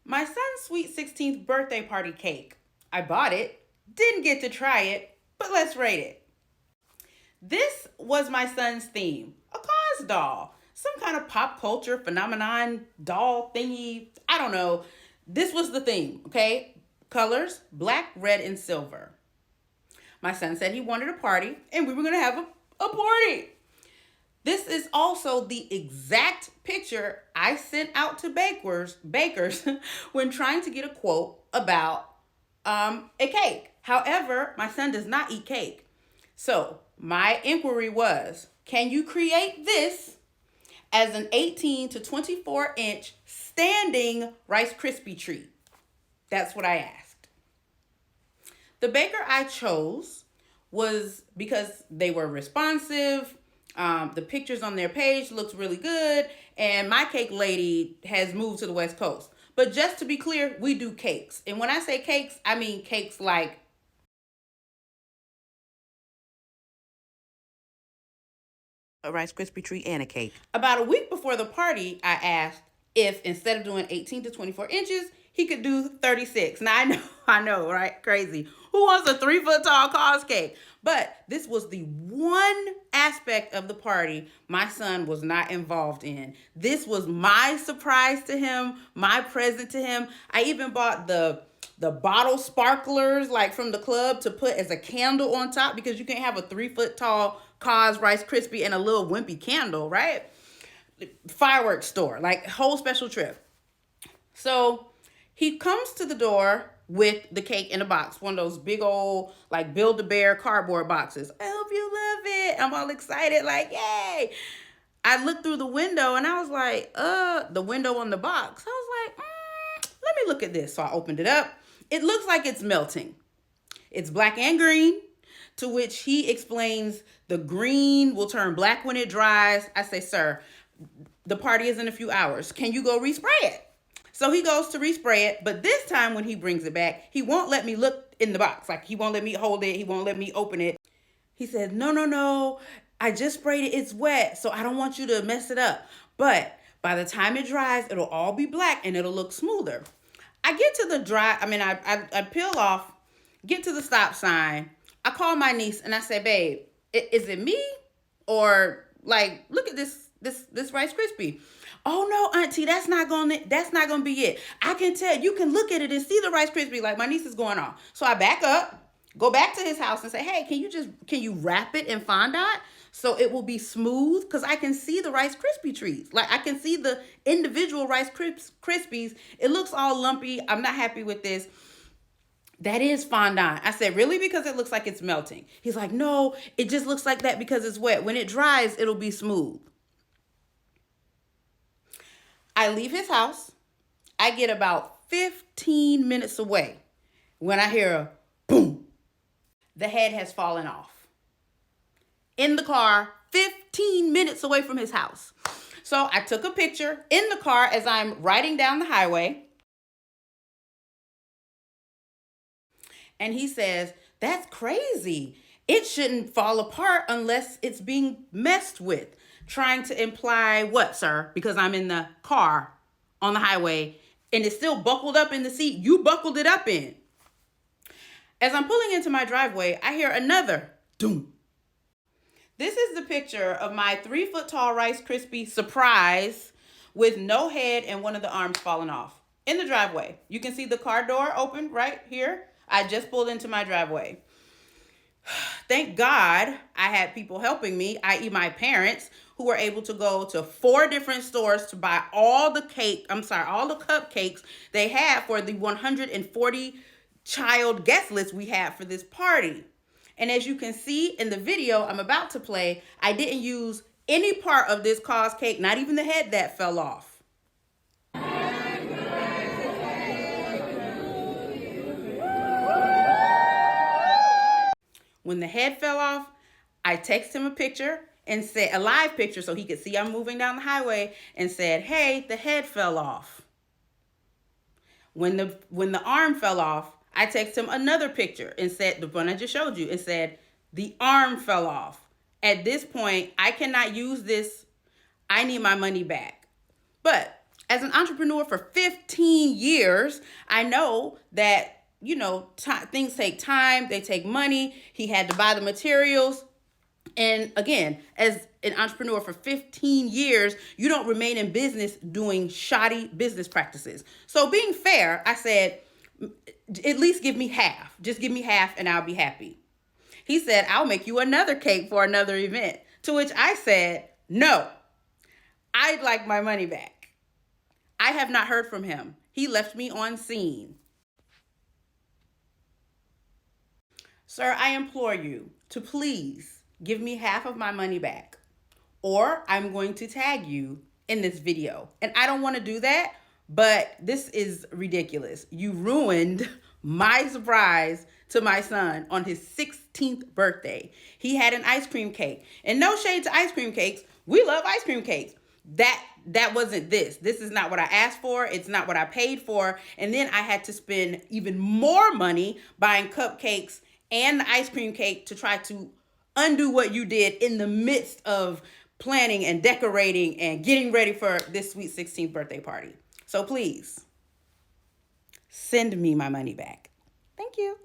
My son's sweet 16th birthday party cake. I bought it, didn't get to try it, but let's rate it. This was my son's theme, a KAWS doll, some kind of pop culture phenomenon doll thingy. I don't know. This was the theme, okay? Colors, black, red, and silver. My son said he wanted a party, and we were going to have a party. This is also the exact picture I sent out to bakers when trying to get a quote about a cake. However, my son does not eat cake. So my inquiry was, can you create this as an 18 to 24 inch standing Rice Krispie treat? That's what I asked. The baker I chose was because they were responsive. The pictures on their page looks really good, and my cake lady has moved to the West Coast. But just to be clear, we do cakes. And when I say cakes, I mean cakes like a Rice Krispie treat and a cake. About a week before the party, I asked if instead of doing 18 to 24 inches, he could do 36. Now I know, right? Crazy. Who wants a 3-foot tall KAWS cake? But this was the one aspect of the party my son was not involved in. This was my surprise to him, my present to him. I even bought the bottle sparklers like from the club to put as a candle on top, because you can't have a 3-foot tall KAWS Rice Krispie and a little wimpy candle, right? Fireworks store, like whole special trip. So he comes to the door with the cake in a box, one of those big old like Build-A-Bear cardboard boxes. I hope you love it. I'm all excited, like, yay. I looked through the window and I was like, the window on the box. I was like, let me look at this. So I opened it up. It looks like it's melting. It's black and green, to which he explains the green will turn black when it dries. I say, sir, the party is in a few hours. Can you go respray it? So he goes to respray it, but this time when he brings it back, he won't let me look in the box. Like, he won't let me hold it. He won't let me open it. He said, no, I just sprayed it. It's wet, so I don't want you to mess it up. But by the time it dries, it'll all be black and it'll look smoother. I get to the I peel off, get to the stop sign. I call my niece and I say, babe, is it me? Or like, look at this Rice Krispie. Oh no, auntie, that's not gonna be it. I can tell, you can look at it and see the Rice Krispie. Like, my niece is going off. So I back up, go back to his house and say, hey, can you wrap it in fondant so it will be smooth? Because I can see the Rice Krispie treats. Like, I can see the individual Rice Krispies. It looks all lumpy. I'm not happy with this. That is fondant. I said, really? Because it looks like it's melting. He's like, no, it just looks like that because it's wet. When it dries, it'll be smooth. I leave his house. I get about 15 minutes away when I hear a boom. The head has fallen off. In the car, 15 minutes away from his house. So I took a picture in the car as I'm riding down the highway. And he says, that's crazy. It shouldn't fall apart unless it's being messed with. Trying to imply what, sir? Because I'm in the car on the highway and it's still buckled up in the seat you buckled it up in. As I'm pulling into my driveway, I hear another doom. This is the picture of my 3-foot tall Rice Krispie surprise with no head and one of the arms falling off in the driveway. You can see the car door open right here. I just pulled into my driveway. Thank God I had people helping me, i.e. my parents, who were able to go to 4 different stores to buy all the cupcakes they had for the 140 child guest list we had for this party. And as you can see in the video I'm about to play, I didn't use any part of this KAWS cake, not even the head that fell off. When the head fell off, I texted him a picture and said, a live picture so he could see I'm moving down the highway, and said, hey, the head fell off. When the arm fell off, I texted him another picture and said, the one I just showed you, and said, the arm fell off. At this point, I cannot use this. I need my money back. But As an entrepreneur for 15 years, I know that, things take time, they take money. He had to buy the materials. And again, as an entrepreneur for 15 years, you don't remain in business doing shoddy business practices. So being fair, I said, at least give me half. Just give me half and I'll be happy. He said, I'll make you another cake for another event. To which I said, no, I'd like my money back. I have not heard from him. He left me on scene. Sir, I implore you to please give me half of my money back, or I'm going to tag you in this video. And I don't want to do that, but this is ridiculous. You ruined my surprise to my son on his 16th birthday. He had an ice cream cake. And no shade to ice cream cakes. We love ice cream cakes. That wasn't this. This is not what I asked for. It's not what I paid for. And then I had to spend even more money buying cupcakes and the ice cream cake to try to undo what you did in the midst of planning and decorating and getting ready for this sweet 16th birthday party. So please, send me my money back. Thank you.